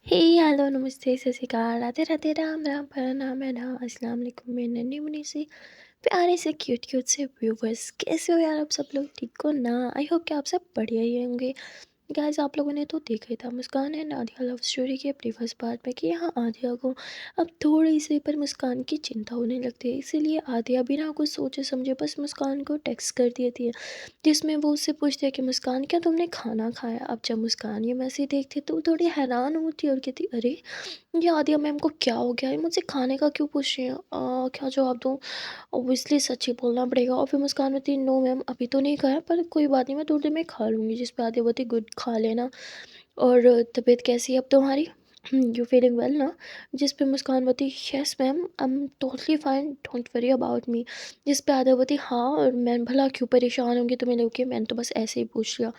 हे hello नमस्ते सत श्री अकाल राधे राधे राम राम प्रणाम एंड अस्सलाम वालेकुम मेरे नन्ही मुन्नी से प्यारे से क्यूट क्यूट से व्यूवर्स। कैसे हो यार आप सब लोग? ठीक हो ना? आई होप कि आप सब बढ़िया ही होंगे। गाइस आप लोगों ने तो देखा ही था मुस्कान एंड आदिया लव स्टोरी के अपनी फर्स्ट पार्ट में कि यहाँ आदिया को अब थोड़ी सी पर मुस्कान की चिंता होने लगती है। इसीलिए आदिया बिना कुछ सोचे समझे बस मुस्कान को टेक्स्ट कर देती है, जिसमें वो उससे पूछती है कि मुस्कान क्या तुमने खाना खाया? अब जब मुस्कान ये मैसेज देखती है तो वो थोड़ी हैरान होती है और कहती अरे ये आदिया मैम को क्या हो गया है, मुझसे खाने का क्यों पूछ रही हैं? क्या जवाब दूँ? ऑब्वियसली सच ही बोलना पड़ेगा। और फिर मुस्कान बोलती नो मैम अभी तो नहीं खाया, पर कोई बात नहीं मैं थोड़ी देर में खा लूँगी। जिस पे आदिया बोलती गुड खा लेना। और तबीयत कैसी है अब तुम्हारी? यू फीलिंग वेल ना? जिस पे मुस्कान बोलती yes ma'am I am totally fine don't worry about me. जिस पे आदिया बोलती हाँ और मैं भला क्यों परेशान होंगी तुम्हें लेके, मैंने तो बस ऐसे ही पूछ लिया,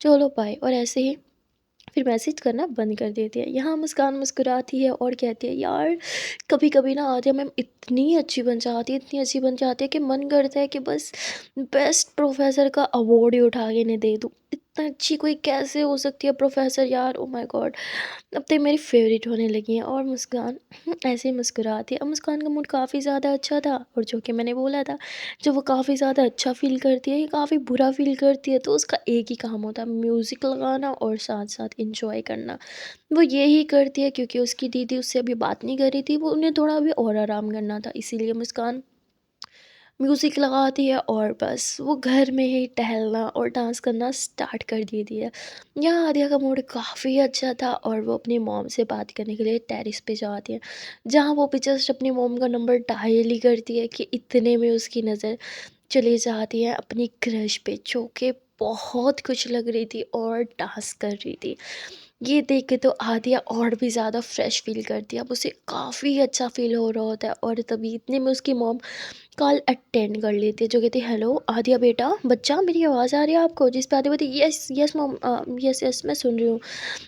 चलो बाय। और ऐसे ही फिर मैसेज करना बंद कर देती है। यहाँ मुस्कान मुस्कुराती है और कहती है यार कभी कभी ना आदिया मैम इतनी अच्छी बन जाती है, इतनी अच्छी बन जाती है कि मन करता है कि बस बेस्ट प्रोफेसर का अवार्ड ही उठा के इन्हें दे दूँ। इतना अच्छी कोई कैसे हो सकती है प्रोफेसर यार, ओ माय गॉड। अब तो ये मेरी फेवरेट होने लगी हैं। और मुस्कान ऐसे ही मुस्कुराती है। अब मुस्कान का मूड काफ़ी ज़्यादा अच्छा था और जो कि मैंने बोला था, जब वो काफ़ी ज़्यादा अच्छा फ़ील करती है या काफ़ी बुरा फ़ील करती है तो उसका एक ही काम होता है म्यूज़िक लगाना और साथ साथ इंजॉय करना। वो यही करती है क्योंकि उसकी दीदी उससे अभी बात नहीं कर रही थी, वो उन्हें थोड़ा अभी और आराम करना था, इसीलिए मुस्कान म्यूज़िक लगाती है और बस वो घर में ही टहलना और डांस करना स्टार्ट कर देती है। यहाँ आदिया का मूड काफ़ी अच्छा था और वो अपनी मॉम से बात करने के लिए टेरेस पे जाती है, जहाँ वो भी जस्ट अपनी मॉम का नंबर डायल ही करती है कि इतने में उसकी नज़र चली जाती है अपनी क्रश पे, जो कि बहुत खुश लग रही थी और डांस कर रही थी। ये देख के तो आदिया और भी ज़्यादा फ्रेश फील करती है। अब उसे काफ़ी अच्छा फील हो रहा होता है और तभी इतने में उसकी मॉम कॉल अटेंड कर लेती है, जो कहती है हेलो आदिया बेटा बच्चा मेरी आवाज़ आ रही है आपको? जिस पे आदिया बोलती yes yes mom, yes yes मैं सुन रही हूँ।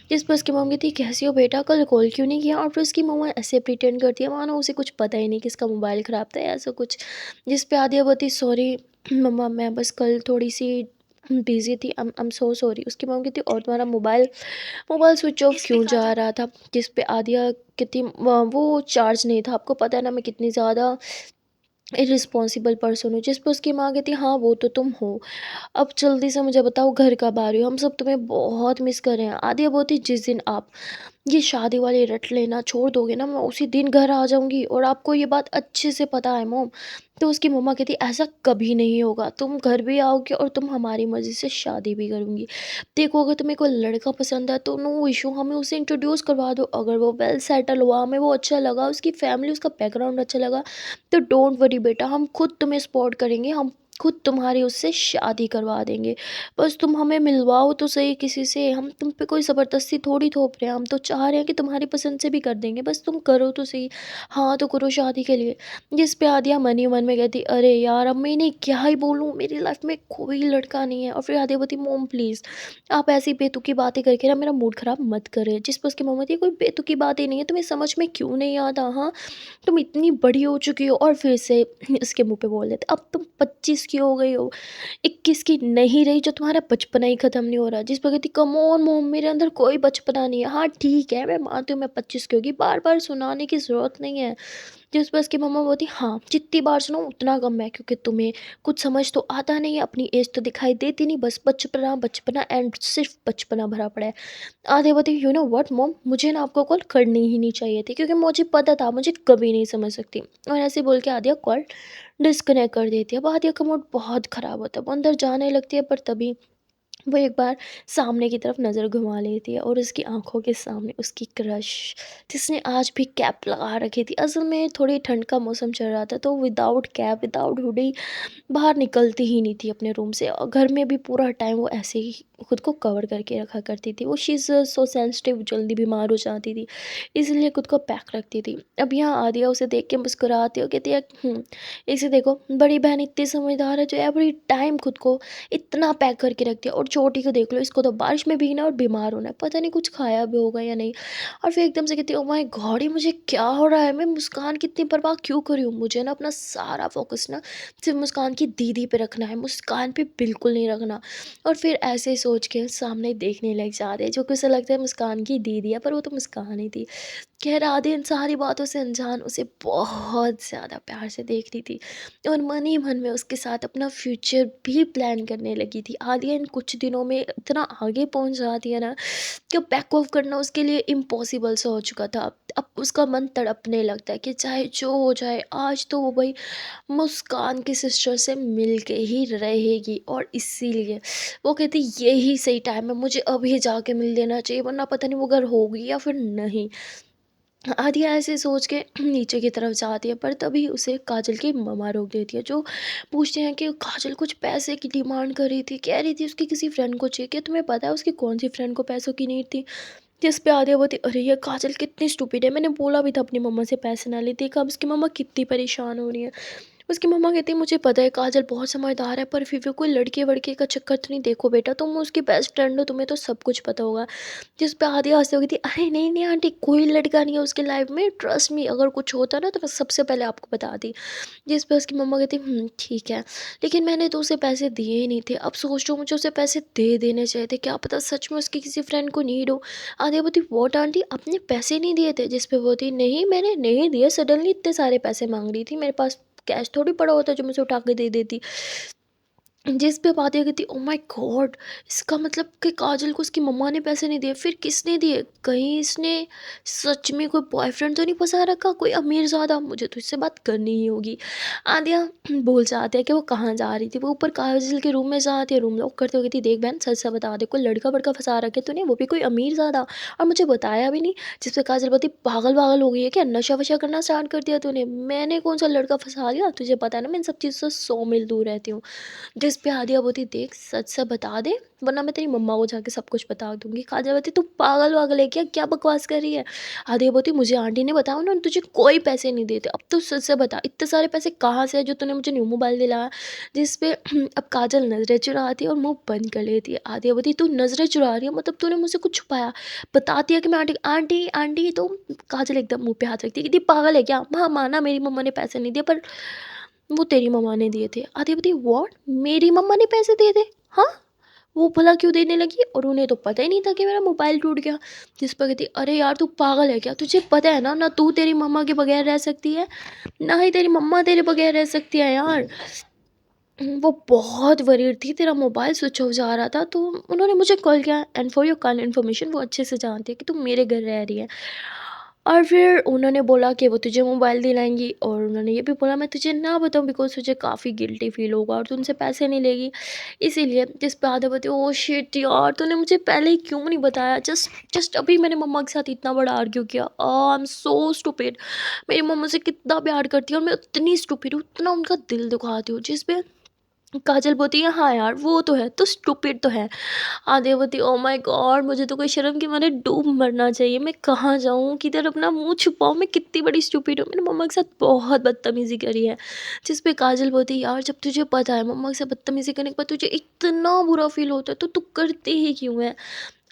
जिस पर उसकी मॉम कहती है कैसी हो बेटा, कल कॉल क्यों नहीं किया? और फिर उसकी मम्मा ऐसे प्रिटेंड करती है मानो उसे कुछ पता ही नहीं कि इसका मोबाइल ख़राब था या ऐसा कुछ। जिस पे आदिया बोलती सॉरी मम्मा मैं बस कल थोड़ी सी बिज़ी थी, आई एम सो सॉरी। उसकी मॉम कहती और तुम्हारा मोबाइल मोबाइल स्विच ऑफ क्यों जा रहा था? जिस पे आदिया कहती वो चार्ज नहीं था, आपको पता है ना मैं कितनी ज़्यादा इर्रिस्पॉन्सिबल पर्सन हूँ। जिस पे उसकी माँ कहती हाँ वो तो तुम हो। अब जल्दी से मुझे बताओ घर कब आ रही हो? हम सब तुम्हें बहुत मिस कर रहे हैं। आदिया बोलती जिस दिन आप ये शादी वाली रट लेना छोड़ दोगे ना, मैं उसी दिन घर आ जाऊँगी और आपको ये बात अच्छे से पता है मॉम। तो उसकी मम्मा कहती ऐसा कभी नहीं होगा, तुम घर भी आओगे और तुम हमारी मर्ज़ी से शादी भी करूँगी। देखो अगर तुम्हें कोई लड़का पसंद है तो नो इश्यू, हमें उसे इंट्रोड्यूस करवा दो। अगर वो वेल सेटल हुआ, हमें वो अच्छा लगा, उसकी फैमिली उसका बैकग्राउंड अच्छा लगा, तो डोंट वरी बेटा हम खुद तुम्हें सपोर्ट करेंगे, हम खुद तुम्हारी उससे शादी करवा देंगे। बस तुम हमें मिलवाओ तो सही किसी से, हम तुम पे कोई ज़बरदस्ती थोड़ी थोप रहे हैं, हम तो चाह रहे हैं कि तुम्हारी पसंद से भी कर देंगे, बस तुम करो तो सही। हाँ तो करो शादी के लिए। जिस पे आदिया मन ही मन में कहती अरे यार अब मैं इन्हें क्या ही बोलूँ, मेरी लाइफ में कोई लड़का नहीं है। और फिर आदिया बोलती मोम प्लीज़ आप ऐसी बेतुकी बातें करके ना मेरा मूड ख़राब मत करें। जिस पर उसकी मम्मी थी कोई बेतुकी बात ही नहीं है, तुम्हें समझ में क्यों नहीं आता? हाँ तुम इतनी बड़ी हो चुकी हो। और फिर से उसके मुँह पे बोल देते अब तुम 25 की हो गई हो, 21 की नहीं रही जो तुम्हारा बचपना ही ख़त्म नहीं हो रहा। जिस पर कहती कम ऑन मॉम मेरे अंदर कोई बचपना नहीं है। हाँ ठीक है मैं मानती हूँ मैं 25 की होगी, बार-बार सुनाने की ज़रूरत नहीं है। जिस पर उसकी मम्मा बोलती हाँ जितनी बार सुनाऊँ उतना कम है, क्योंकि तुम्हें कुछ समझ तो आता नहीं है, अपनी एज तो दिखाई देती नहीं, बस बचपना बचपना एंड सिर्फ बचपना भरा पड़ा है। आधे बोलते यू नो व्हाट मॉम मुझे ना आपको कॉल करनी ही नहीं चाहिए थी, क्योंकि मुझे पता था मुझे कभी नहीं समझ सकती। और ऐसे बोल के आदिया कॉल डिस्कनेक्ट कर देती है। अब आदिया का मूड बहुत ख़राब होता है, वो अंदर जाने लगती है, पर तभी वो एक बार सामने की तरफ नज़र घुमा लेती है और उसकी आंखों के सामने उसकी क्रश, जिसने आज भी कैप लगा रखी थी। असल में थोड़ी ठंड का मौसम चल रहा था तो विदाउट कैप विदाउट हुडी बाहर निकलती ही नहीं थी अपने रूम से, और घर में भी पूरा टाइम वो ऐसे ही खुद को कवर करके रखा करती थी। वो शी इज़ सो सेंसिटिव, जल्दी बीमार हो जाती थी, इसलिए खुद को पैक रखती थी। अब यहाँ आदिया उसे देख के मुस्कुराती हो, कहती है इसे देखो बड़ी बहन इतनी समझदार है जो एवरी टाइम खुद को इतना पैक करके रखती है, और छोटी को देख लो, इसको तो बारिश में भीगना और बीमार होना है, पता नहीं कुछ खाया भी होगा या नहीं। और फिर एकदम से कहती है ओ माय गॉड ये मुझे क्या हो रहा है, मैं मुस्कान की इतनी परवाह क्यों कर रही हूँ? मुझे ना अपना सारा फोकस ना सिर्फ मुस्कान की दीदी पे रखना है, मुस्कान पे बिल्कुल नहीं रखना। और फिर ऐसे सोच के सामने देखने लग जाते हैं, जो कि उसे लगता है मुस्कान की दीदी है, पर वो तो मुस्कान ही थी। खैर आधे इन सारी बातों से अनजान उसे बहुत ज़्यादा प्यार से देख रही थी और मन ही मन में उसके साथ अपना फ्यूचर भी प्लान करने लगी थी। आलिया इन कुछ दिनों में इतना आगे पहुंच जाती है ना कि बैक ऑफ करना उसके लिए इम्पॉसिबल सा हो चुका था। अब उसका मन तड़पने लगता है कि चाहे जो हो जाए, आज तो वो भाई मुस्कान की सिस्टर से मिल के ही रहेगी, और इसीलिए वो कहती यही सही टाइम है, मुझे अभी जाके मिल लेना चाहिए, वरना पता नहीं वो घर होगी या फिर नहीं। आदिया ऐसे सोच के नीचे की तरफ जाती है, पर तभी उसे काजल की मम्मा रोक देती है, जो पूछते हैं कि काजल कुछ पैसे की डिमांड कर रही थी, कह रही थी उसकी किसी फ्रेंड को चाहिए। क्या तुम्हें पता है उसकी कौन सी फ्रेंड को पैसों की नीड थी? जिस पे आदिया बोलती, अरे ये काजल कितनी स्टूपिड है, मैंने बोला भी था अपनी मम्मा से पैसे ना ले। देखा अब उसकी मम्मा कितनी परेशान हो रही है। उसकी मम्मा कहती है मुझे पता है काजल बहुत समझदार है, पर फिर भी कोई लड़के वड़के का चक्कर तो नहीं। देखो बेटा तुम उसकी बेस्ट फ्रेंड हो, तुम्हें तो सब कुछ पता होगा। जिस पे आधी हंसते हुए थी, अरे नहीं नहीं आंटी, कोई लड़का नहीं है उसके लाइफ में, ट्रस्ट मी, अगर कुछ होता ना तो मैं सबसे पहले आपको बता दी। जिस पे उसकी मम्मा कहती, ठीक है, लेकिन मैंने तो उसे पैसे दिए ही नहीं थे, अब सोच रहा हूँ मुझे उसे पैसे दे देने चाहिए थे, क्या पता सच में उसकी किसी फ्रेंड को नीड हो। आधी बोती, वॉट आंटी, आपने पैसे नहीं दिए थे? जिस पे वो थी, नहीं मैंने नहीं दिए, सडनली इतने सारे पैसे मांग रही थी, मेरे पास कैश थोड़ी पड़ा होता जो मुझे उठा के दे देती। जिस पे बात ये कहती, ओह माय गॉड, इसका मतलब कि काजल को उसकी मम्मा ने पैसे नहीं दिए, फिर किसने दिए? कहीं इसने सच में कोई बॉयफ्रेंड तो नहीं फंसा रखा, कोई अमीर ज़्यादा? मुझे तो इससे बात करनी ही होगी। आद्या बोल जाते हैं कि वो कहाँ जा रही थी। वो ऊपर काजल के रूम में जाती है, रूम लॉक करते हुए कहती, देख बहन सच सच बता दे, कोई लड़का वड़का फंसा रखे तूने, वो भी कोई अमीर ज़्यादा, और मुझे बताया भी नहीं? जिस पे काजल बोलती, पागल पागल हो गई है क्या, नशा वशा करना स्टार्ट कर दिया तूने? मैंने कौन सा लड़का फंसा लिया? तुझे पता है ना मैं इन सब चीज़ों से 100 मील दूर रहती हूँ। जिस पे आदिया बोती, देख सच सच बता दे, वरना मैं तेरी मम्मा को जाके सब कुछ बता दूंगी। काजल बोती, तू पागल वागल है क्या, क्या बकवास कर रही है? आदिया बोती, मुझे आंटी ने बताया उन्होंने तुझे कोई पैसे नहीं देते, अब तो सच से बता, इतने सारे पैसे कहाँ से है जो तूने मुझे न्यू मोबाइल दिलाया? जिस पे अब काजल नजरें चुराती है और मुंह बंद कर लेती है। आदिया बोती, तू नजरें चुरा रही है, मतलब तूने मुझसे कुछ छुपाया? बताती है कि मैं आंटी आंटी आंटी, तो काजल एकदम मुंह पे हाथ रखती है कि पागल है क्या, हाँ माना मेरी मम्मा ने पैसे नहीं दिए, पर वो तेरी मम्मा ने दिए थे। आधी बताई, व्हाट, मेरी मम्मा ने पैसे दिए थे? हाँ, वो भला क्यों देने लगी, और उन्हें तो पता ही नहीं था कि मेरा मोबाइल टूट गया। जिस पर कहती, अरे यार तू पागल है क्या, तुझे पता है ना, ना तू तेरी मम्मा के बगैर रह सकती है, ना ही तेरी मम्मा तेरे बगैर रह सकती है यार। वो बहुत वरीड थी, तेरा मोबाइल स्विच ऑफ जा रहा था तो उन्होंने मुझे कॉल किया, and for your kind information वो अच्छे से जानती है कि तुम मेरे घर रह रही है। और फिर उन्होंने बोला कि वो तुझे मोबाइल दिलाएंगी, और उन्होंने ये भी बोला मैं तुझे ना बताऊं बिकॉज तुझे काफ़ी गिल्टी फील होगा और तू उनसे पैसे नहीं लेगी, इसीलिए। जिस पे आधा बती, ओ शिट यार, तूने मुझे पहले ही क्यों नहीं बताया, जस्ट जस्ट अभी मैंने मम्मा के साथ इतना बड़ा आर्ग्यू किया, आई एम सो स्टूपिड। मेरी मम्मा से कितना प्यार करती है और मैं उतनी स्टूपिड हूँ, उतना उनका दिल दुखाती हूँ। जिस पे काजल बोलती है, हाँ यार वो तो है, तो स्टूपिड तो है। आधे बोलती, ओ माय गॉड, मुझे तो कोई शर्म के मारे डूब मरना चाहिए, मैं कहाँ जाऊँ, किधर अपना मुंह छुपाऊँ, मैं कितनी बड़ी स्टूपिड हूँ, मैंने मम्मा के साथ बहुत बदतमीजी करी है। जिस पे काजल बोलती, यार जब तुझे पता है मम्मा के साथ बदतमीजी करने के बाद तुझे इतना बुरा फील होता है तो तू करती ही क्यों है?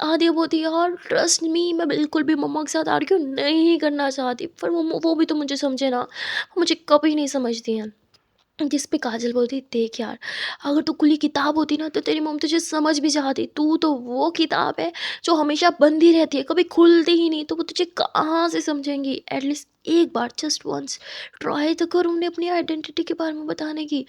आदिया बोलती, यार ट्रस्ट मी, मैं बिल्कुल भी मम्मा के साथ आर्ग्यू नहीं करना चाहती, पर वो भी तो मुझे समझे ना, मुझे कभी नहीं समझती हैं। जिस पे काजल बोलती, देख यार, अगर तू खुली किताब होती ना तो तेरी मम्मी तुझे समझ भी जाती, तू तो वो किताब है जो हमेशा बंद ही रहती है, कभी खुलती ही नहीं, तो वो तुझे कहाँ से समझेंगी? एटलीस्ट एक बार, जस्ट वंस ट्राई तो कर उन्हें अपनी आइडेंटिटी के बारे में बताने की।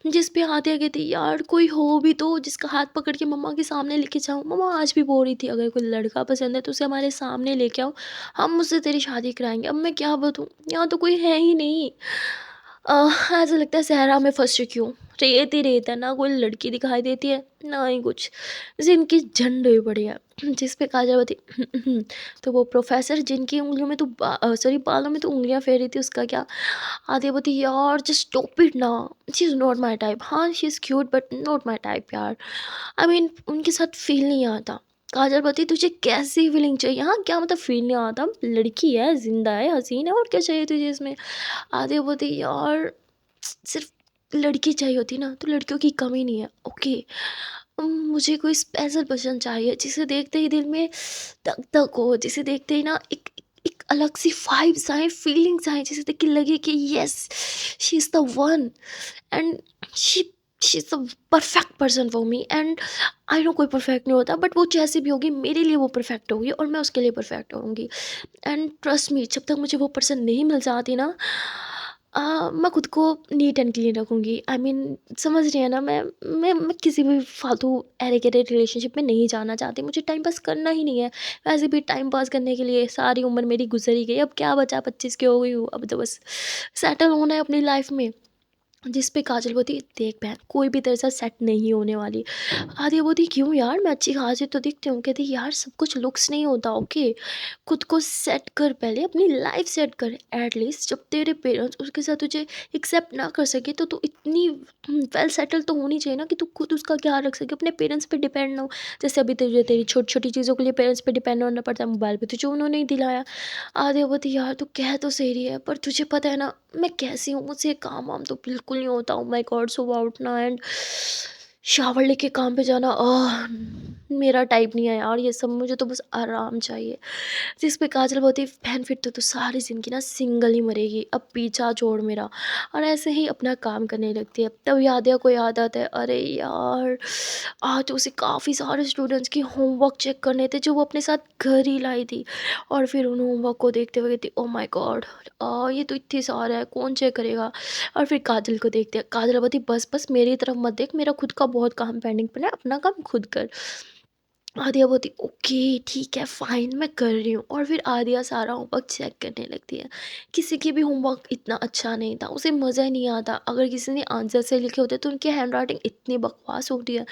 जिस पे आते कहती, यार कोई हो भी तो जिसका हाथ पकड़ के मम्मा के सामने लेके जाऊँ। मम्मा आज भी बोल रही थी, अगर कोई लड़का पसंद है तो उसे हमारे सामने लेके आओ, हम उससे तेरी शादी कराएंगे। अब मैं क्या बताऊँ, यहाँ तो कोई है ही नहीं। ऐसा लगता है सहरा में फँस चुकी हूँ, रेत ही रेत है, ना कोई लड़की दिखाई देती है ना ही कुछ, जिनकी झंड हुई पड़ी है। जिस पे काजल होती, तो वो प्रोफेसर जिनकी उंगलियों में सॉरी बालों में तो उंगलियां फेर रही थी, उसका क्या? आदित्य बोती, यार जस्ट स्टॉप इट ना, she is not my type, हाँ she is cute but not my type यार, आई मीन उनके साथ फील नहीं आता। काजल बोती, तुझे कैसी फीलिंग चाहिए, हाँ क्या मतलब फील नहीं आता, लड़की है, जिंदा है, हसीन है, और क्या चाहिए तुझे इसमें? आधे बोलते, यार सिर्फ लड़की चाहिए होती ना तो लड़कियों की कमी नहीं है, ओके। मुझे कोई स्पेशल पर्सन चाहिए जिसे देखते ही दिल में धक धक हो, जिसे देखते ही ना एक एक अलग सी वाइब्स आए, फीलिंग्स आए, जिसे देख के लगे कि yes she is the one, and she she is the perfect person for me and I know कोई परफेक्ट नहीं होता, बट वो जैसी भी होगी मेरे लिए वो परफेक्ट होगी और मैं उसके लिए परफेक्ट होंगी। एंड ट्रस्ट मी, जब तक मुझे वो पर्सन नहीं मिल जाती ना, मैं खुद को नीट एंड क्लीन रखूँगी। आई मीन समझ रही है ना, मैं किसी भी फालतू एरिगेटेड रिलेशनशिप में नहीं जाना चाहती, मुझे टाइम पास करना ही नहीं है। वैसे भी टाइम पास करने के लिए सारी उम्र मेरी गुजर ही गई, अब क्या बचा, 25 की हो गई हूँ, अब तो बस सेटल होना है अपनी लाइफ में। जिस पे काजल बोलती, देख बहन, कोई भी तेरे साथ सेट नहीं होने वाली। आदिया बोलती, क्यों यार, मैं अच्छी खासी तो दिखती हूँ। कहती, यार सब कुछ लुक्स नहीं होता, ओके। खुद को सेट कर, पहले अपनी लाइफ सेट कर। एटलीस्ट जब तेरे पेरेंट्स उसके साथ तुझे एक्सेप्ट ना कर सके तो तू इतनी वेल सेटल तो होनी चाहिए ना कि तू खुद उसका ख्याल रख सके, अपने पेरेंट्स पे डिपेंड ना हो। जैसे अभी तुझे तेरी छोटी छोटी चीज़ों के लिए पेरेंट्स पे डिपेंड होना पड़ता है, मोबाइल पे तुझे उन्होंने ही दिलाया। आधे बोलती, यार तू कह तो सही रही है, पर तुझे पता है ना मैं कैसी हूँ, मुझसे काम वाम तो बिल्कुल नहीं होता। माय गॉड, सुबह उठना एंड शावर लेके काम पे जाना, मेरा टाइप नहीं है यार ये सब, मुझे तो बस आराम चाहिए। जिस पे काजल बोलती, बहन फिर तो तू सारी ज़िंदगी ना सिंगल ही मरेगी, अब पीछा छोड़ मेरा। और ऐसे ही अपना काम करने लगती है। तब यादिया को याद आता है, अरे यार आज उसे काफ़ी सारे स्टूडेंट्स की होमवर्क चेक करने थे जो वो अपने साथ घर ही लाई थी। और फिर उन होमवर्क को देखते हुए कहती, ओ माय गॉड, ये तो इतनी सारा है, कौन चेक करेगा। और फिर काजल को देखते हैं, काजल बोलती, बस बस मेरी तरफ मत देख, मेरा खुद का बहुत काम पेंडिंग पड़ा है, अपना काम खुद कर। आदिया बोलती, ओके ठीक है फाइन, मैं कर रही हूँ। और फिर आदिया सारा होमवर्क चेक करने लगती है। किसी की भी होमवर्क इतना अच्छा नहीं था, उसे मज़ा ही नहीं आता। अगर किसी ने आंसर से लिखे होते तो उनकी हैंड राइटिंग इतनी बकवास होती है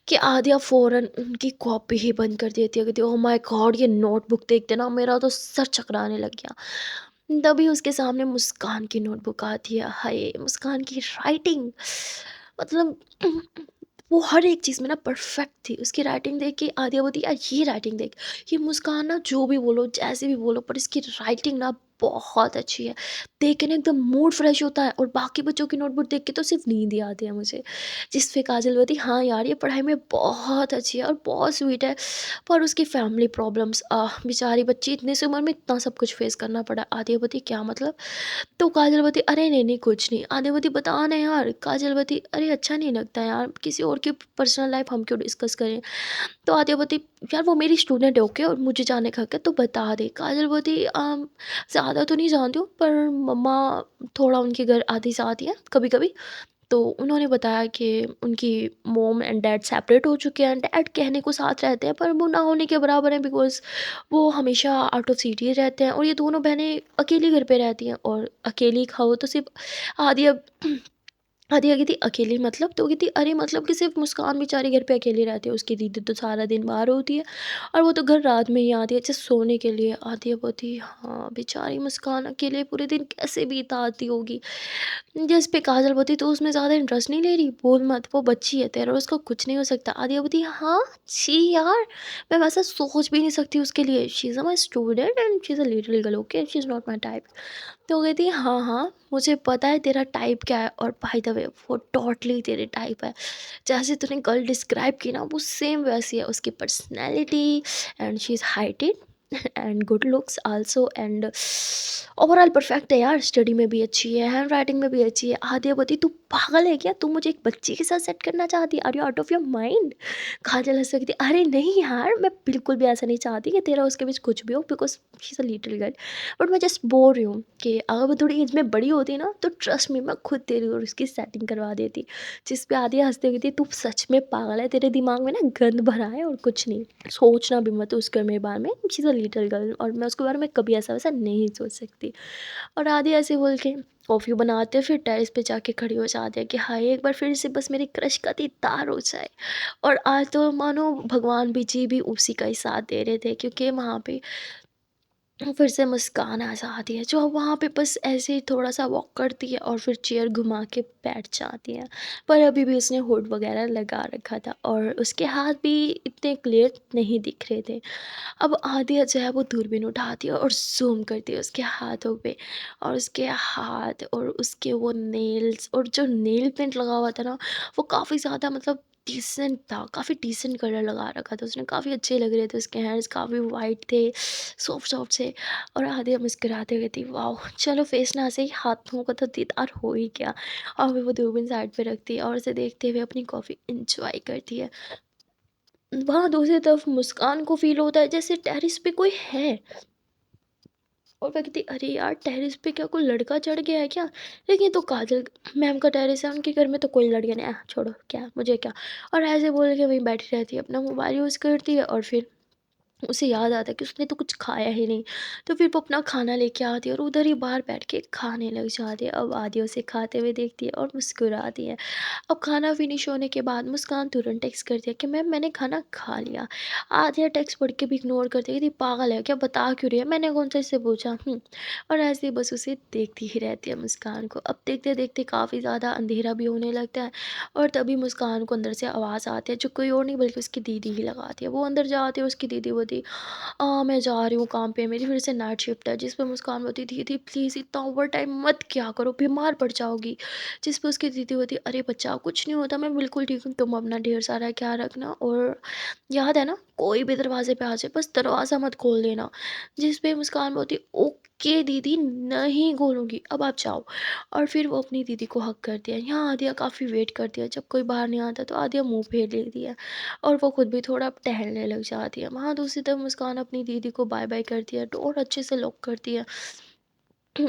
कि आदिया फ़ौरन उनकी कॉपी ही बंद कर देती है। कहती है, ओह माय गॉड, ये नोटबुक देखते ना मेरा तो सर चकराने लग गया। तभी उसके सामने मुस्कान की नोटबुक आती है। हाय, मुस्कान की राइटिंग, मतलब वो हर एक चीज़ में ना परफेक्ट थी। उसकी राइटिंग देख के आदिया बोलती, यार ये राइटिंग देख, ये मुस्कान ना जो भी बोलो जैसे भी बोलो, पर इसकी राइटिंग ना बहुत अच्छी है। देख के ना एकदम मूड फ्रेश होता है, और बाकी बच्चों की नोटबुक देख के तो सिर्फ नींद ही आती है मुझे। जिस पे काजल बोलती, हाँ यार ये पढ़ाई में बहुत अच्छी है और बहुत स्वीट है, पर उसकी फैमिली प्रॉब्लम्स, बेचारी बच्ची इतने से उम्र में इतना सब कुछ फेस करना पड़ा। आदिया बोलती, क्या मतलब। तो काजलवती, अरे नहीं नहीं कुछ नहीं। आदित्य बता ना यार। काजलवती, अरे अच्छा नहीं लगता यार, किसी और की पर्सनल लाइफ हम क्यों डिस्कस करें। तो आदित्य, यार वो मेरी स्टूडेंट है, ओके, और मुझे जाने का क्या, तो बता दे। काजलवती, ज़्यादा तो नहीं जानती हूँ, पर मम्मा थोड़ा उनके घर आधी से आती है कभी कभी। तो उन्होंने बताया कि उनकी मॉम एंड डैड सेपरेट हो चुके हैं। डैड कहने को साथ रहते हैं, पर वो ना होने के बराबर हैं, बिकॉज़ वो हमेशा आउट ऑफ सिटी रहते हैं, और ये दोनों बहनें अकेली घर पे रहती हैं। और अकेली खाओ तो सिर्फ आधी अब आधी कहती, अकेली मतलब, तो कहती, अरे मतलब कि सिर्फ मुस्कान बेचारी घर पे अकेली रहती है, उसकी दीदी तो सारा दिन बाहर होती है, और वो तो घर रात में ही आती है जस्ट सोने के लिए। आती है बोती, हाँ बेचारी मुस्कान अकेले पूरे दिन कैसे बीता आती होगी। जिस पे काजल बोती, तो उसमें ज़्यादा इंटरेस्ट नहीं ले रही, बोल मत, वो बच्ची है तेरा, उसका कुछ नहीं हो सकता। आदिया बोती, हाँ छी यार, मैं वैसा सोच भी नहीं सकती उसके लिए, she is a my student and she is a little girl, okay, she is not my type. तो कहती, हाँ हाँ मुझे पता है तेरा टाइप क्या है, और बाय द वे वो टोटली तेरे टाइप है। जैसे तूने गर्ल डिस्क्राइब की ना, वो सेम वैसी है, उसकी personality, and she is heighted and good looks also, and overall perfect है यार, स्टडी में भी अच्छी है, हैंड राइटिंग में भी अच्छी है। आद्यावती, तू पागल है क्या, तू मुझे एक बच्ची के साथ सेट करना चाहती है, are you out of your mind. Kajal हंस सकती, अरे नहीं यार, मैं बिल्कुल भी ऐसा नहीं चाहती कि तेरा उसके बीच कुछ भी हो, because she is a little girl. But मैं जस्ट बोल रही हूँ कि अगर वो थोड़ी एज में बड़ी होती ना, तो ट्रस्ट में मैं खुद तेरी और उसकी सेटिंग करवा देती। जिस पे आदिया हंसते हुए थी, तू सच में पागल है, तेरे दिमाग में ना गंद भरा है और कुछ नहीं, सोचना भी मत उसके मेरे बारे में, she is a little girl, और मैं उसके बारे में कभी ऐसा वैसा नहीं सोच सकती। और आदिया ऐसे बोल के कॉफ़ी बनाते फिर टेरेस पे जाके खड़ी हो जाती है कि हाय एक बार फिर से बस मेरी क्रश का दीदार हो जाए। और आज तो मानो भगवान भी जी भी उसी का ही साथ दे रहे थे, क्योंकि वहाँ पे फिर से मुस्कान आ जाती है, जो अब वहाँ पे बस ऐसे ही थोड़ा-सा वॉक करती है और फिर चेयर घुमा के बैठ जाती है। पर अभी भी उसने हुड वगैरह लगा रखा था और उसके हाथ भी इतने क्लियर नहीं दिख रहे थे। अब आदिया जो है वो दूरबीन उठाती है और ज़ूम करती है उसके हाथों पे, और उसके हाथ और उसके वो नेल्स, और जो नेल पेंट लगा हुआ था ना, वो काफ़ी ज़्यादा मतलब डिसेंट था, काफ़ी डिसेंट कलर लगा रखा था उसने, काफ़ी अच्छे लग रहे थे उसके हैंड्स, काफ़ी वाइट थे, सॉफ्ट सॉफ्ट से। और आदिया मुस्कुराते हुए थी, वाह चलो फेस ना सही, हाथों का तो दीदार हो ही गया। और फिर वो दूरबीन साइड पे रखती है और उसे देखते हुए अपनी कॉफ़ी इंजॉय करती है। वहाँ दूसरी तरफ मुस्कान को फील होता है जैसे टेरेस पे कोई है। और मैं कहती अरे यार, टेरेस पे क्या कोई लड़का चढ़ गया है क्या? लेकिन ये तो काजल मैम का टेरेस है, उनके घर में तो कोई लड़कियां नहीं, छोड़ो क्या मुझे क्या। और ऐसे बोल के वहीं बैठी रहती है, अपना मोबाइल यूज़ करती है। और फिर उसे याद आता है कि उसने तो कुछ खाया ही नहीं। तो फिर वो अपना खाना लेके आती है और उधर ही बाहर बैठ के खाने लग जाती है। अब आदि उसे खाते हुए देखती है और मुस्कुराती है। अब खाना फिनिश होने के बाद मुस्कान तुरंत टेक्स्ट करती है कि मैम मैंने खाना खा लिया। आदिया टेक्स्ट पढ़ के भी इग्नोर करती है कि पागल है क्या, बता क्यों रही है, मैंने कौन सा इससे पूछा। और ऐसे ही बस उसे देखती ही रहती है मुस्कान को। अब देखते देखते काफ़ी ज़्यादा अंधेरा भी होने लगता है। और तभी मुस्कान को अंदर से आवाज़ आती है, जो कोई और नहीं बल्कि उसकी दीदी ही लगाती है। वो अंदर जाती है, उसकी दीदी बोलती मैं जा रही हूँ काम पे, मेरी फिर से नाइट शिफ्ट है। जिस पे मुस्कान बोलती दीदी प्लीज़ इतना ओवर टाइम मत किया करो, बीमार पड़ जाओगी। जिस पे उसकी दीदी होती अरे बच्चा कुछ नहीं होता, मैं बिल्कुल ठीक हूँ, तुम अपना ढेर सारा ख्याल रखना। और याद है ना, कोई भी दरवाजे पे आ जाए बस दरवाज़ा मत खोल देना। जिस पे मुस्कान बोलती ओके दीदी नहीं खोलूँगी, अब आप जाओ। और फिर वो अपनी दीदी को हक करती है। यहाँ आदिया काफ़ी वेट करती है, जब कोई बाहर नहीं आता तो आदिया मुंह फेर लेती है। और वो खुद भी थोड़ा टहलने लग जाती है। वहाँ दूसरी तरफ मुस्कान अपनी दीदी को बाय बाय करती है, डोर अच्छे से लॉक करती है।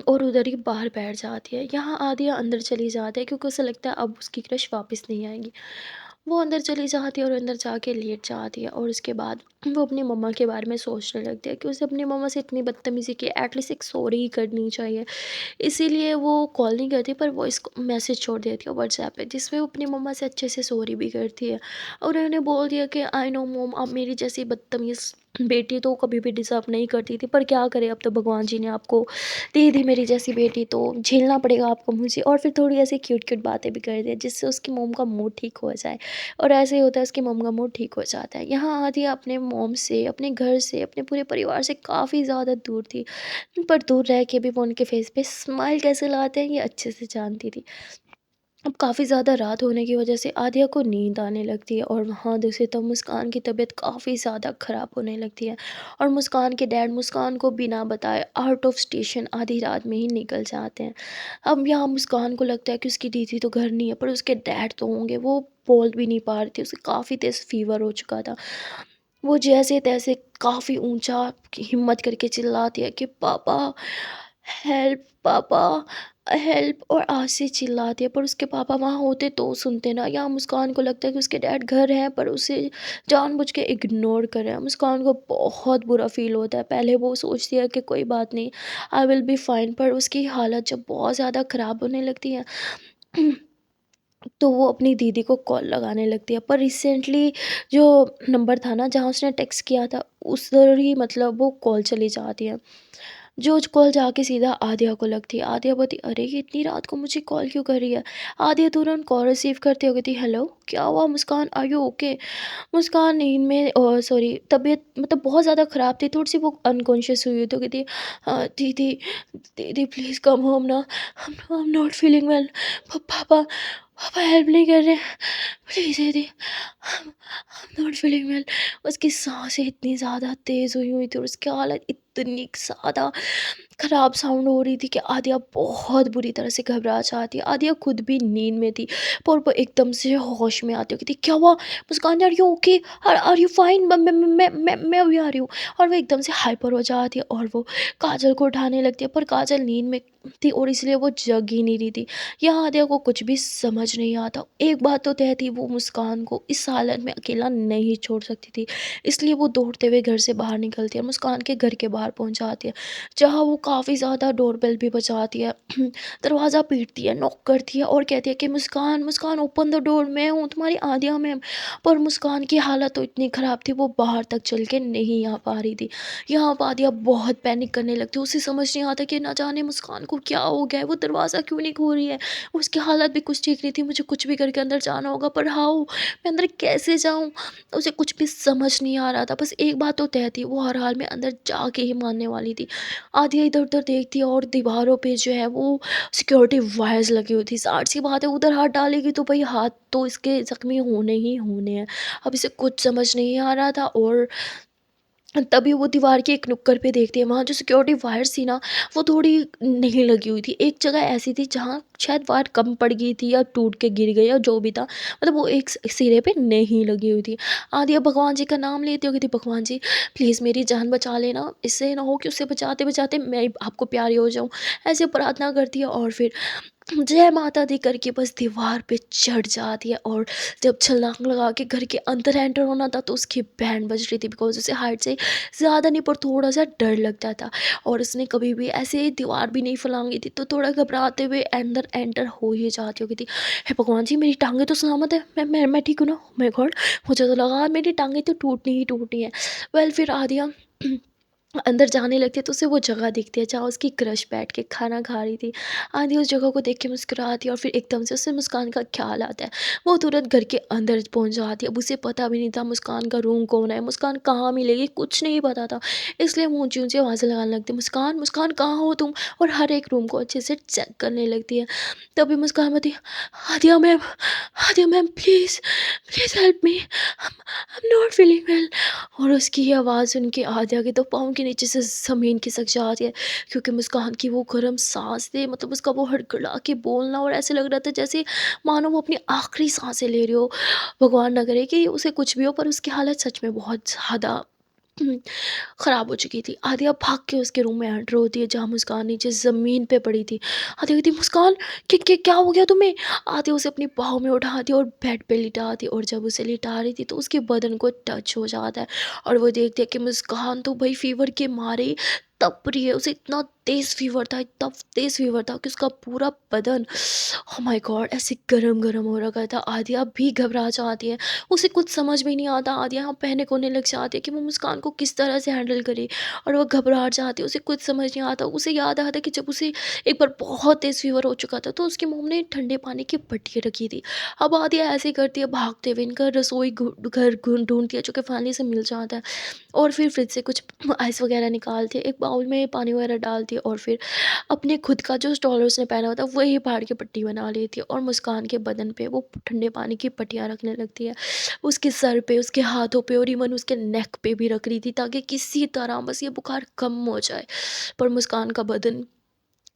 और उधर ही बाहर बैठ जाती है। यहाँ आदिया अंदर चली जाती है क्योंकि उसे लगता है अब उसकी क्रश वापस नहीं आएगी। वो अंदर चली जाती है और अंदर जाके लेट जाती है। और उसके बाद वो अपनी मम्मा के बारे में सोचने लगती है कि उसे अपनी मम्मा से इतनी बदतमीज़ी की, एटलीस्ट एक सॉरी ही करनी चाहिए। इसीलिए वो कॉल नहीं करती पर वॉइस मैसेज छोड़ देती है व्हाट्सएप पे, जिसमें वो अपनी मम्मा से अच्छे से सॉरी भी करती है। और उन्हें बोल दिया कि आई नो मॉम, आप मेरी जैसी बदतमीज़ बेटी तो कभी भी डिज़र्व नहीं करती थी, पर क्या करें, अब तो भगवान जी ने आपको दे दी मेरी जैसी बेटी, तो झेलना पड़ेगा आपको मुझे। और फिर थोड़ी ऐसी क्यूट क्यूट बातें भी कर दी जिससे उसकी मोम का मूड ठीक हो जाए। और ऐसे ही होता है, उसकी मोम का मूड ठीक हो जाता है। यहाँ आदिया अपने मोम से, अपने घर से, अपने पूरे परिवार से काफ़ी ज़्यादा दूर थी, पर दूर रह के भी वो उनके फेस पे स्माइल कैसे लाते हैं ये अच्छे से जानती थी। अब काफ़ी ज़्यादा रात होने की वजह से आदिया को नींद आने लगती है। और वहाँ दूसरी तरफ मुस्कान की तबीयत काफ़ी ज़्यादा ख़राब होने लगती है। और मुस्कान के डैड मुस्कान को बिना बताए आउट ऑफ स्टेशन आधी रात में ही निकल जाते हैं। अब यहाँ मुस्कान को लगता है कि उसकी दीदी तो घर नहीं है, पर उसके डैड तो होंगे। वो बोल भी नहीं पा रही थी, उसे काफ़ी तेज़ फीवर हो चुका था। वो जैसे तैसे काफ़ी ऊंचा हिम्मत करके चिल्लाती है कि पापा हेल्प, पापा हेल्प। और आज से चिल्लाती है, पर उसके पापा वहाँ होते तो सुनते ना। यहाँ मुस्कान को लगता है कि उसके डैड घर हैं पर उसे जानबूझ के इग्नोर कर रहे हैं। मुस्कान को बहुत बुरा फील होता है। पहले वो सोचती है कि कोई बात नहीं, आई विल बी फाइन, पर उसकी हालत जब बहुत ज़्यादा ख़राब होने लगती है तो वो अपनी दीदी को कॉल लगाने लगती है। पर रिसेंटली जो नंबर था ना जहाँ उसने टेक्स्ट किया था, उधर ही मतलब वो कॉल चली जाती है। जो कॉल जाके सीधा आदिया को लगती है। आदिया बोलती अरे ये इतनी रात को मुझे कॉल क्यों कर रही है। आदिया तुरंत कॉल रिसीव करते हो कहती हेलो क्या हुआ मुस्कान, आर यू ओके। मुस्कान नींद में सॉरी तबीयत मतलब बहुत ज़्यादा ख़राब थी, थोड़ी सी वो अनकॉन्शियस हुई तो कहती दीदी दीदी प्लीज़ कम होम ना, I am not feeling well. पापा पापा हेल्प नहीं कर रहे, प्लीज़ दीदी, I am not feeling well. उसकी सांसें इतनी ज़्यादा तेज़ हुई हुई थी और उसकी हालत इतनी ज़्यादा ख़राब साउंड हो रही थी कि आदिया बहुत बुरी तरह से घबरा जाती है। आदिया खुद भी नींद में थी, पर वो एकदम से होश में आती है, कहती क्या हुआ Muskan, are you okay, are you fine, मैं अभी आ रही हूँ। और वो एकदम से हाइपर हो जाती है और वो काजल को उठाने लगती है, पर काजल नींद में थी और इसलिए वो जग ही नहीं रही थी। यहाँ आदिया को कुछ भी समझ नहीं आता। एक बात तो तय थी, वो मुस्कान को इस हालत में अकेला नहीं छोड़ सकती थी। इसलिए वो दौड़ते हुए घर से बाहर निकलती है, मुस्कान के घर के बाहर पहुँच जाती है, जहाँ वो काफ़ी ज़्यादा डोरबेल भी बजाती है, दरवाज़ा पीटती है, नॉक करती है और कहती है कि मुस्कान मुस्कान ओपन द डोर, मैं हूँ तुम्हारी आदिया मैम। पर मुस्कान की हालत तो इतनी ख़राब थी, वो बाहर तक चल के नहीं आ पा रही थी। यहाँ पर आदिया बहुत पैनिक करने लगती है, उसे समझ नहीं आता कि ना जाने मुस्कान को क्या हो गया है, वो दरवाज़ा क्यों नहीं खोल रही है। उसकी हालत भी कुछ ठीक नहीं थी, मुझे कुछ भी करके अंदर जाना होगा, पर हाउ, मैं अंदर कैसे जाऊँ। उसे कुछ भी समझ नहीं आ रहा था। बस एक बात तो तय थी, वो हर हाल में अंदर जाके ही मानने वाली थी। आधिया इधर-उधर देखती है और दीवारों पे जो है वो सिक्योरिटी वायर्स लगी हुई थी। ज़ाहिर-सी बात है उधर हाथ डालेगी तो भई हाथ तो इसके ज़ख्मी होने ही होने हैं। अब इसे कुछ समझ नहीं आ रहा था और तभी वो दीवार के एक नुक्कड़ पे देखती है, वहाँ जो सिक्योरिटी वायर्स थी ना, वो थोड़ी नहीं लगी हुई थी। एक जगह ऐसी थी जहाँ शायद वायर कम पड़ गई थी या टूट के गिर गई या जो भी था, मतलब वो एक सिरे पे नहीं लगी हुई थी। आदिया भगवान जी का नाम लेती होगी, कहती भगवान जी प्लीज़ मेरी जान बचा लेना, इससे ना हो कि उससे बचाते-बचाते मैं आपको प्यारी हो जाऊँ। ऐसे प्रार्थना करती है और फिर जय माता दी करके बस दीवार पे चढ़ जाती है। और जब छलांग लगा के घर के अंदर एंटर होना था तो उसकी बैंड बज रही थी, बिकॉज उसे हाइट से ज़्यादा नहीं पर थोड़ा सा डर लगता था। और उसने कभी भी ऐसे दीवार भी नहीं फलांगी थी, तो थोड़ा घबराते हुए अंदर एंटर हो ही जाती होगी थी। हे भगवान जी मेरी टांगे तो सलामत है, मैं ठीक हूँ ना, माय गॉड मुझे तो लगा मेरी टांगे तो टूटनी ही टूटनी है। वेल फिर आदिया अंदर जाने लगती है तो उसे वो जगह दिखती है जहाँ उसकी क्रश बैठ के खाना खा रही थी। आधी उस जगह को देख के मुस्कुराती है और फिर एकदम से उसे मुस्कान का ख्याल आता है। वो तुरंत घर के अंदर पहुंच जाती है। अब उसे पता भी नहीं था मुस्कान का रूम कौन है, मुस्कान कहाँ मिलेगी, कुछ नहीं पता था। इसलिए वो ऊंची ऊंची आवाज़ें लगाने लगती है, मुस्कान मुस्कान कहाँ हो तुम, और हर एक रूम को अच्छे से चेक करने लगती है। तभी मुस्कान बोलती है, Adiya ma'am please please help me, I am not feeling well. और उसकी ये आवाज़ सुन के आद्या के तो पाँव के नीचे से ज़मीन खिसक जाती है, क्योंकि मुस्कान की वो गर्म सांस थे, मतलब उसका वो हड़बड़ा के बोलना, और ऐसे लग रहा था जैसे मानो वो अपनी आखिरी सांसें ले रही हो। भगवान ना करे कि उसे कुछ भी हो, पर उसकी हालत सच में बहुत ज़्यादा ख़राब हो चुकी थी। आद्या भाग के उसके रूम में एंटर होती है जहाँ मुस्कान नीचे ज़मीन पे पड़ी थी। आद्या कहती मुस्कान क्या हो गया तुम्हें। आद्या उसे अपनी बाहों में उठाती और बेड पे लिटाती, और जब उसे लिटा रही थी तो उसके बदन को टच हो जाता है और वो देखती है कि मुस्कान तो भाई फीवर के मारे तप रही है। उसे इतना तेज़ फीवर था, इतना तेज़ फीवर था कि उसका पूरा बदन ओह माय गॉड ऐसे गरम गरम हो रखा था। आद्या भी घबरा जाती है, उसे कुछ समझ में नहीं आता। आद्या यहाँ पैनिक होने लग जाती है कि वो मुस्कान को किस तरह से हैंडल करे, और वो घबराहट जाती है, उसे कुछ समझ नहीं आता। उसे याद आता है कि जब उसे एक बार बहुत तेज़ फीवर हो चुका था तो उसकी मम्मी ने ठंडे पानी की पट्टी रखी थी। अब आद्या ऐसे करती है, भागते हुए इनका रसोई घर ढूंढती है जो कि फाइनली से मिल जाता है, और फिर फ्रिज से कुछ आइस वगैरह निकालती है, एक बाउल में पानी वगैरह डालती है, और फिर अपने खुद का जो स्टॉलर उसने पहना होता है वही फाड़ के पट्टी बना लेती है, और मुस्कान के बदन पे वो ठंडे पानी की पट्टियाँ रखने लगती है। उसके सर पे, उसके हाथों पे, और इवन उसके नेक पे भी रख रही थी ताकि किसी तरह बस ये बुखार कम हो जाए। पर मुस्कान का बदन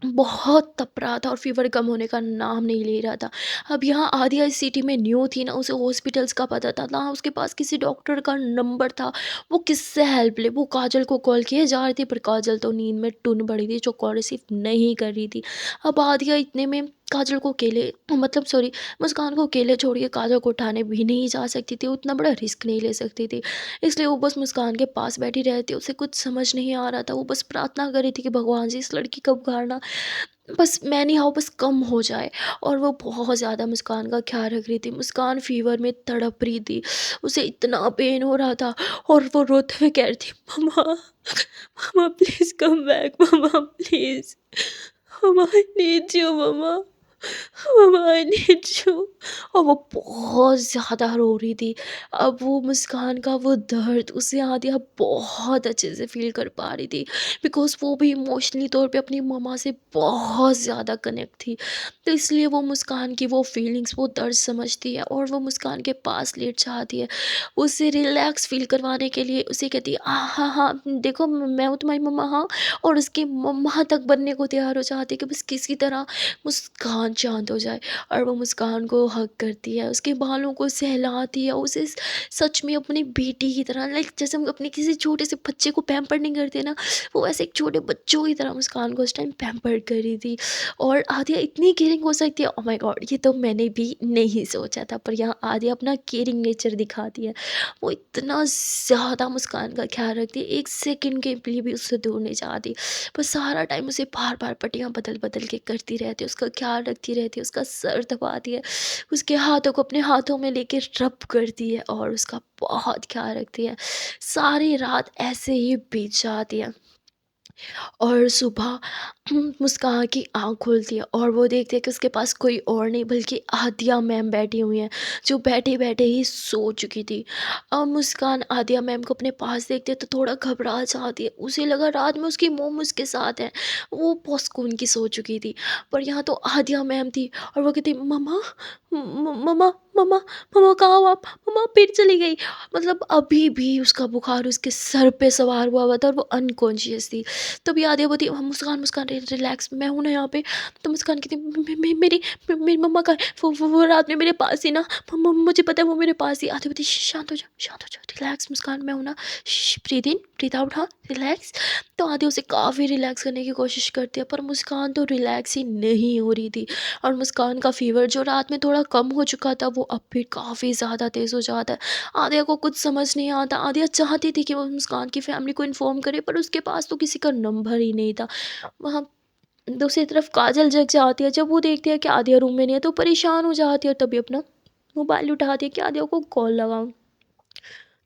बहुत तप रहा था और फ़ीवर कम होने का नाम नहीं ले रहा था। अब यहाँ आधिया इस सिटी में न्यू थी, ना उसे हॉस्पिटल्स का पता था, ना उसके पास किसी डॉक्टर का नंबर था। वो किससे हेल्प ले? वो काजल को कॉल किए जा रही थी, पर काजल तो नींद में टुन पड़ी थी, जो कॉल रिसीव नहीं कर रही थी। अब आधिया इतने में काजल को अकेले, मतलब सॉरी, मुस्कान को अकेले छोड़ के काजल को उठाने भी नहीं जा सकती थी, उतना बड़ा रिस्क नहीं ले सकती थी। इसलिए वो बस मुस्कान के पास बैठी रहती, उसे कुछ समझ नहीं आ रहा था। वो बस प्रार्थना कर रही थी कि भगवान जी इस लड़की का बुखार ना बस मैं नहीं हाउ बस कम हो जाए। और वो बहुत ज़्यादा मुस्कान का ख्याल रख रही थी। मुस्कान फ़ीवर में तड़प रही थी, उसे इतना पेन हो रहा था, और वो रोते हुए कह रही थी, mumma mumma please come back, mumma please, mumma I need you mumma, mumma I need you. और वो बहुत ज़्यादा रो रही थी। अब वो मुस्कान का वो दर्द उसे आदिया बहुत अच्छे से फ़ील कर पा रही थी, बिकॉज़ वो भी इमोशनली तौर पे अपनी मम्मा से बहुत ज़्यादा कनेक्ट थी। तो इसलिए वो मुस्कान की वो फीलिंग्स, वो दर्द समझती है, और वो मुस्कान के पास लेट जाती है। उसे रिलैक्स फ़ील करवाने के लिए उसे कहती है, हाँ, हाँ, देखो मैं हूँ तुम्हारी मम्मा, हाँ। और उसकी मम्मा तक बनने को तैयार हो जाती है कि बस किसी तरह मुस्कान शांत हो जाए। और वो मुस्कान को हग करती है, उसके बालों को सहलाती है, उसे सच में अपनी बेटी की तरह, लाइक जैसे हम अपने किसी छोटे से बच्चे को पैम्पर नहीं करते ना, वो ऐसे एक छोटे बच्चों की तरह मुस्कान को उस टाइम पैम्पर कर रही थी। और आद्या इतनी केयरिंग हो सकती है, ओह माय गॉड ये तो मैंने भी नहीं सोचा था, पर यहाँ आद्या अपना केयरिंग नेचर दिखाती है। वो इतना ज़्यादा मुस्कान का ख्याल रखती है, एक सेकंड के लिए भी उससे दूर नहीं जाती। बस सारा टाइम उसे बार बार पट्टियाँ बदल बदल के करती रहती है, उसका ख्याल रखती रहती है, उसका सर दबाती है, उसके हाथों को अपने हाथों में लेके रब करती है, और उसका बहुत ख्याल रखती है। सारी रात ऐसे ही बीत जाती है। और सुबह मुस्कान की आँख खुलती है और वो देखती है कि उसके पास कोई और नहीं बल्कि आदिया मैम बैठी हुई हैं, जो बैठे-बैठे ही सो चुकी थी। अब मुस्कान आदिया मैम को अपने पास देखती है तो थोड़ा घबरा जाती है। उसे लगा रात में उसकी मोम उसके साथ है, वो बहुत सुकून की सो चुकी थी। पर यहाँ तो आदिया मैम थी और वो कहती मम्मा मम्मा मम्मा मम्मा कहाँ हो आप? मम्मा फिर चली गई। मतलब अभी भी उसका बुखार उसके सर पे सवार हुआ था और वो अनकॉन्शियस थी। तभी आदिया बोलती मुस्कान मुस्कान रिलैक्स, मैं हूँ ना यहाँ पे। तो मुस्कान कहती मेरी मम्मा कहाँ है? वो रात में मेरे पास ही ना, मुझे पता है वो मेरे पास ही। आदिया बोलती शांत हो जा शांत हो जा, रिलैक्स मुस्कान, मैं हूँ ना। ब्रीद इन ब्रीद आउट, हाँ रिलैक्स। तो आदिया उसे काफ़ी रिलैक्स करने की कोशिश करती है पर मुस्कान तो रिलैक्स ही नहीं हो रही थी। और मुस्कान का फीवर जो रात में थोड़ा कम हो चुका था वो अब भी काफ़ी ज़्यादा तेज़ हो जाता है। आदिया को कुछ समझ नहीं आता। आदिया चाहती थी कि वो मुस्कान की फैमिली को इन्फॉर्म करे पर उसके पास तो किसी का नंबर ही नहीं था। वहाँ दूसरी तरफ काजल जग जाती है, जब वो देखती है कि आदिया रूम में नहीं है तो परेशान हो जाती है और तभी अपना मोबाइल उठाती है कि आदिया को कॉल लगाऊं।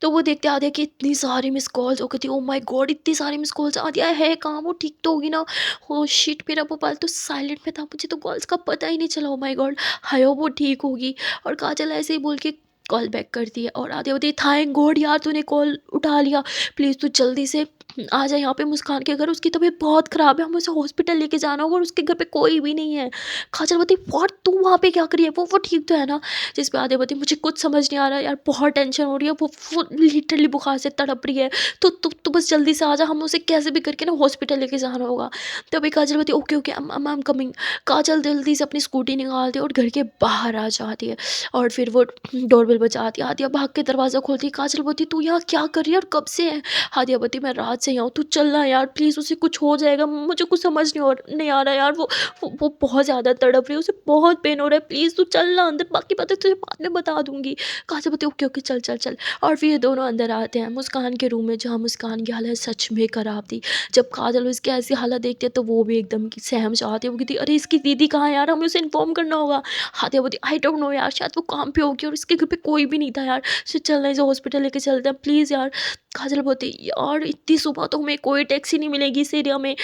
तो वो देखते आदिया की इतनी सारी मिस कॉल्स, वो कहती ओ माय गॉड इतनी सारी मिस कॉल्स, आदिया है कहाँ, वो ठीक तो होगी ना। हो शिट, मेरा मोबाइल तो साइलेंट में था, मुझे तो कॉल्स का पता ही नहीं चला। ओ माय गॉड, हाय वो ठीक होगी। और काजल ऐसे ही बोल के कॉल बैक करती है और आदिया बोलती है थैंक गॉड यार तूने कॉल उठा लिया, प्लीज़ तू जल्दी से आ जा यहाँ पे मुस्कान के घर, उसकी तबीयत बहुत ख़राब है, हमें उसे हॉस्पिटल लेके जाना होगा और उसके घर पे कोई भी नहीं है। काजल बोलती व्हाट, तू वहाँ पे क्या करी है, वो ठीक तो है ना। जिस पे आदित्य बोलती मुझे कुछ समझ नहीं आ रहा यार, बहुत टेंशन हो रही है, वो लिटरली बुखार से तड़प रही है। तो तू बस जल्दी से आ जा, हमें उसे कैसे भी करके ना हॉस्पिटल लेके जाना होगा। तभी काजल बोलती okay okay I am coming. Kajal जल्दी से अपनी स्कूटी निकालती है और घर के बाहर आ जाती है और फिर वो डोरबेल बजाती है। आदिया भाग के दरवाज़ा खोलती है। काजल बोलती तू यहाँ क्या कर रही है और कब से है। आदिया बोलती मैं रात से यहाँ हूँ, तू चलना यार प्लीज़, उसे कुछ हो जाएगा, मुझे कुछ समझ नहीं आ रहा यार, वो बहुत ज़्यादा तड़प रही है, उसे बहुत पेन हो रहा है, प्लीज़ तू चल ना अंदर, बाकी बातें तुझे बाद में बता दूँगी। काजल बोलती ओके ओके चल चल चल। और फिर ये दोनों अंदर आते हैं मुस्कान के रूम में, जहाँ मुस्कान की हालत सच में ख़राब थी। जब काजल उसकी ऐसी हालत देखती है तो वो भी एकदम की सहम जाती है। वो कहती अरे इसकी दीदी कहाँ है यार, हमें उसे इन्फॉर्म करना होगा। हादिया बोलती आई डोंट नो यार, शायद वो काम पे होगी और इसके घर पे कोई भी नहीं था यार, चलना इसे हॉस्पिटल लेके चलते हैं प्लीज़ यार। काजल बोलती यार इतनी सुबह तो हमें कोई टैक्सी नहीं मिलेगी इस एरिया में,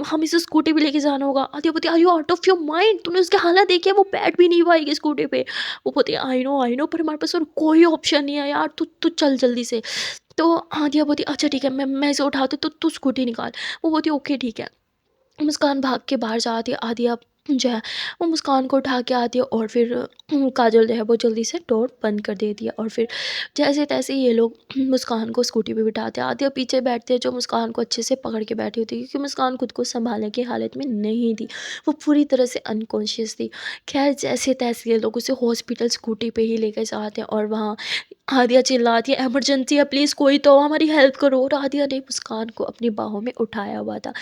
हम इसे स्कूटी भी लेके जाना होगा। आदित्य बोलती are you out of your mind, तूने उसकी हालत देखी है, वो बैठ भी नहीं पाएगी स्कूटी पे। वो बोलती आई नो पर हमारे पास और कोई ऑप्शन नहीं है यार, तू तू चल जल्दी से। तो आदित्य बोलती अच्छा ठीक है, मैं इसे उठाती हूँ, तो तू स्कूटी निकाल। वो बोलती ओके ठीक है। मुस्कान भाग के बाहर जाती है। आदिया जो है वो मुस्कान को उठा के आती है और फिर काजल जो है वो जल्दी से डोर बंद कर देती है और फिर जैसे तैसे ये लोग मुस्कान को स्कूटी पे बिठाते हैं। आदिया पीछे बैठते हैं जो मुस्कान को अच्छे से पकड़ के बैठी होती है क्योंकि मुस्कान खुद को संभालने की हालत में नहीं थी, वो पूरी तरह से अनकॉन्शियस थी। खैर जैसे तैसे ये लोग उसे हॉस्पिटल स्कूटी पे ही लेकर जाते हैं और वहाँ आदिया चिल्लाती है इमरजेंसी है, प्लीज़ कोई तो हमारी हेल्प करो। और आदिया ने मुस्कान को अपनी बाहों में उठाया हुआ था।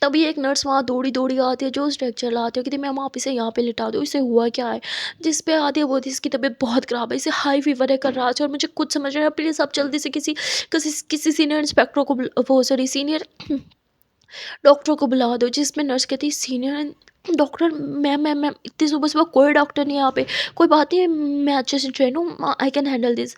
तभी एक नर्स वहाँ दौड़ी-दौड़ी आती है जो स्ट्रेचर लाती है, कहती है मैम आप इसे यहाँ पे लिटा दो, इसे हुआ क्या है? जिस पे आती है बोलती है इसकी तबीयत बहुत ख़राब है, इसे हाई फ़ीवर है कर रहा है और मुझे कुछ समझ नहीं आ रहा, प्लीज़ आप जल्दी से किसी सीनियर इंस्पेक्टर को वो सॉरी सीनियर डॉक्टर को बुला दो। जिसमें नर्स कहती है सीनियर डॉक्टर, मैम इतनी सुबह-सुबह कोई डॉक्टर नहीं है यहाँ पे। कोई बात नहीं है, मैं अच्छे से ट्रेन हूँ, आई कैन हैंडल दिस।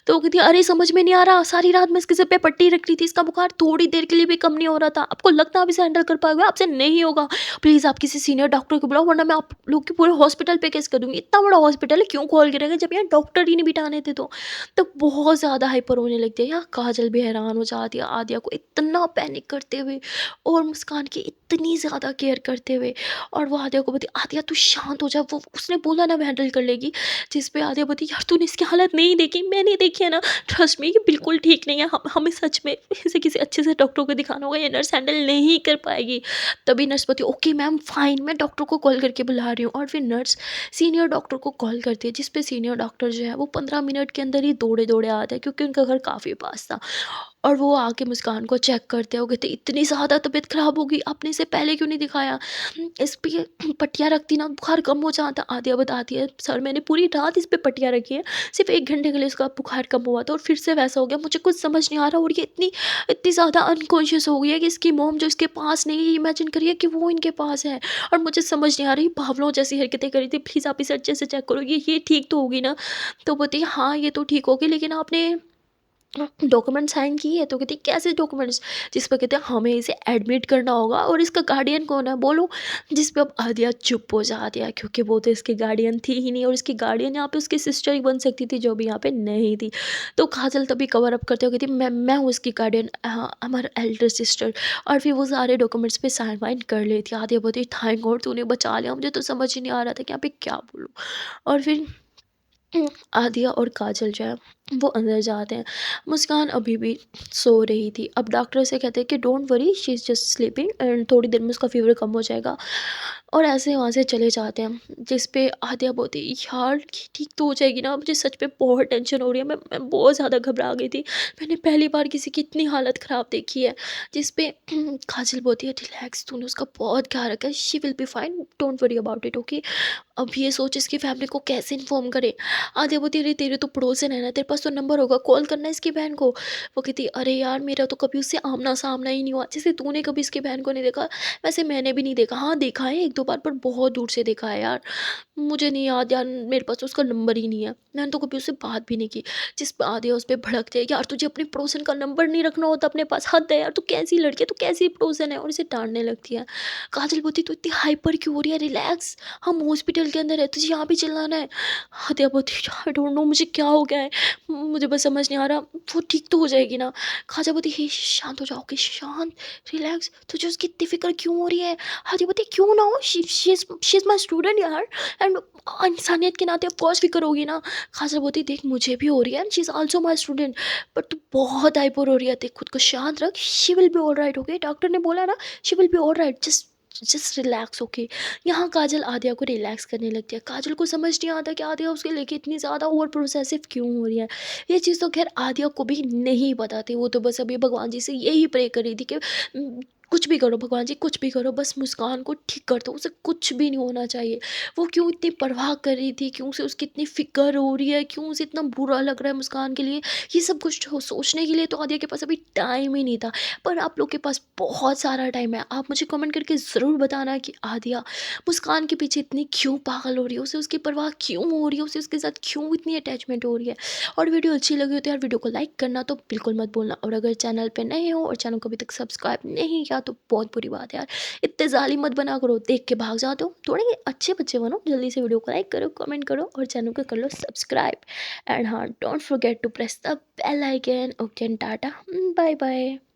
तो वो कहती है अरे समझ में नहीं आ रहा, सारी रात मैं इसके सिर पे पट्टी रख रही थी, इसका बुखार थोड़ी देर के लिए भी कम नहीं हो रहा था। आपको लगता है आप इसे हैंडल कर पाओगे? आपसे नहीं होगा। प्लीज़ आप किसी सीनियर डॉक्टर को बुलाओ वरना मैं आप लोग के पूरे हॉस्पिटल पे केस कर दूँगी। इतना बड़ा हॉस्पिटल है क्यों खोल के रखा है जब यहाँ डॉक्टर ही नहीं बिठाने थे तो। तो बहुत ज़्यादा हाइपर होने लगती है। यहाँ काजल भी हैरान हो जाती है आदिया को इतना पैनिक करते हुए और मुस्कान की इतनी ज़्यादा केयर करते हुए। और वो आदिया को बोलती आदिया तू शांत हो जा, वो उसने बोला ना वो हैंडल कर लेगी। जिस पे आदिया बोलती यार तूने इसकी हालत नहीं देखी, मैंने देखी है ना, ट्रस्ट मी ये बिल्कुल ठीक नहीं है, हमें सच में इसे किसी अच्छे से डॉक्टर को दिखाना होगा, ये नर्स हैंडल नहीं कर पाएगी। तभी नर्स बोलती ओके मैम फाइन, मैं डॉक्टर को कॉल करके बुला रही हूँ। और फिर नर्स सीनियर डॉक्टर को कॉल करती है जिस पे सीनियर डॉक्टर जो है वो 15 मिनट के अंदर ही दौड़े दौड़े आता है क्योंकि उनका घर काफ़ी पास था। और वो आके मुस्कान को चेक करते हैं, वो कहते इतनी ज़्यादा तबीयत ख़राब हो गई, आपने इसे पहले क्यों नहीं दिखाया? इस पे पट्टियाँ रखती ना बुखार कम हो जाता। आदिया बताती है सर मैंने पूरी रात इस पे पट्टियाँ रखी है, सिर्फ 1 घंटे के लिए इसका बुखार कम हुआ था और फिर से वैसा हो गया, मुझे कुछ समझ नहीं आ रहा और ये इतनी इतनी ज़्यादा अनकॉन्शियस हो गई है कि इसकी मॉम जो इसके पास नहीं है, इमेजिन करिए कि वो इनके पास है और मुझे समझ नहीं आ रही, बावलों जैसी हरकतें करी थी, प्लीज़ आप इसे अच्छे से चेक करो, ये ठीक तो होगी ना? तो बोलती है हाँ ये तो ठीक होगी लेकिन आपने डॉक्यूमेंट साइन किए? तो कहती कैसे डॉक्यूमेंट्स? जिस पे कहते हैं हमें इसे एडमिट करना होगा और इसका गार्डियन कौन है बोलो? जिस पे अब आद्या चुप हो जाती है क्योंकि वो तो इसकी गार्डियन थी ही नहीं और इसकी गार्डियन यहाँ पे उसकी सिस्टर ही बन सकती थी जो भी यहाँ पे नहीं थी। तो काजल तभी कवर अप करते हुए कहती मैं हूँ इसकी गार्डियन, हमारा एल्डर सिस्टर। और फिर वो सारे डॉक्यूमेंट्स पे साइन वाइन कर लेती। आद्या बोलती थैंक गॉड तूने बचा लिया, मुझे तो समझ ही नहीं आ रहा था कि यहाँ पे क्या बोलूँ। और फिर आदिया और काजल जो है वो अंदर जाते हैं। मुस्कान अभी भी सो रही थी। अब डॉक्टर से कहते हैं कि don't worry she is just sleeping and थोड़ी देर में उसका फीवर कम हो जाएगा। और ऐसे वहाँ से चले जाते हैं जिस पे आदिया बोलती है यार कि ठीक तो हो जाएगी ना, मुझे सच में बहुत टेंशन हो रही है, मैं बहुत ज़्यादा घबरा गई थी, मैंने पहली बार किसी की इतनी हालत ख़राब देखी है। जिस पे काजल बोलती है रिलैक्स, तूने उसका बहुत ख्याल रखा है, she will be fine, don't worry about it okay. अब ये सोच इसकी फैमिली को कैसे इन्फॉर्म करे। आदित्य बोलती अरे तेरे तो पड़ोसन है ना, तेरे पास तो नंबर होगा, कॉल करना इसकी बहन को। वो कहती अरे यार मेरा तो कभी उससे आमना सामना ही नहीं हुआ, जैसे तूने कभी इसकी बहन को नहीं देखा वैसे मैंने भी नहीं देखा। हाँ देखा है एक दो बार पर बहुत दूर से देखा है यार, मुझे नहीं याद यार, मेरे पास तो उसका नंबर ही नहीं है, मैंने तो कभी उससे बात भी नहीं की। जिस पे आदित्य उस पर भड़कते हैं यार तुझे अपने पड़ोसन का नंबर नहीं रखना होता अपने पास, हद है यार, तू कैसी लड़की है, तू कैसी पड़ोसन है, और इसे डांटने लगती है। काजल बोलती तू इतनी हाइपर क्यों हो रही है, रिलैक्स, हम हॉस्पिटल के अंदर है, तुझे यहाँ भी चिल्लाना है। हत्या बोलती आई डोंट नो मुझे क्या हो गया है, मुझे बस समझ नहीं आ रहा, वो ठीक तो हो जाएगी ना। खाजा बोलती हे शांत हो जाओगे, शांत, रिलैक्स, तुझे उसकी इतनी फिक्र क्यों हो रही है। हाजी बोलती क्यों ना हो, शी इज माई स्टूडेंट यार, एंड इंसानियत के नाते ऑफकोर्स फिक्र होगी ना। खाजा बोलती देख मुझे भी हो रही है, and she is also my student, but तू बहुत हाइपर हो रही है, देख खुद को शांत रख, she will be all right okay, doctor ने बोला ना she will be all right, just relax okay. यहाँ काजल आद्या को रिलैक्स करने लगती है। काजल को समझ नहीं आता कि आद्या उसके लेके इतनी ज़्यादा ओवर प्रोसेसिव क्यों हो रही है। ये चीज़ तो खैर आद्या को भी नहीं पता थी, वो तो बस अभी भगवान जी से यही प्रे कर रही थी कि कुछ भी करो भगवान जी, कुछ भी करो, बस मुस्कान को ठीक कर दो, उसे कुछ भी नहीं होना चाहिए। वो क्यों इतनी परवाह कर रही थी, क्यों उसे उसकी इतनी फिक्र हो रही है, क्यों उसे इतना बुरा लग रहा है मुस्कान के लिए, ये सब कुछ सोचने के लिए तो आद्या के पास अभी टाइम ही नहीं था। पर आप लोग के पास बहुत सारा टाइम है, आप मुझे कमेंट करके ज़रूर बताना कि आद्या मुस्कान के पीछे इतनी क्यों पागल हो रही है, उसे उसकी परवाह क्यों हो रही है, उसे उसके साथ क्यों इतनी अटैचमेंट हो रही है। और वीडियो अच्छी लगी हो तो यार वीडियो को लाइक करना तो बिल्कुल मत भूलना, और अगर चैनल पे नए हो और चैनल को अभी तक सब्सक्राइब नहीं किया तो बहुत बुरी बात है यार, इतने जालिम मत बना करो, देख के भाग जाते हो, थोड़े अच्छे बच्चे बनो, जल्दी से वीडियो को लाइक करो, कमेंट करो और चैनल को कर लो सब्सक्राइब। एंड हाँ don't forget to press the bell icon. Okay tata, bye bye.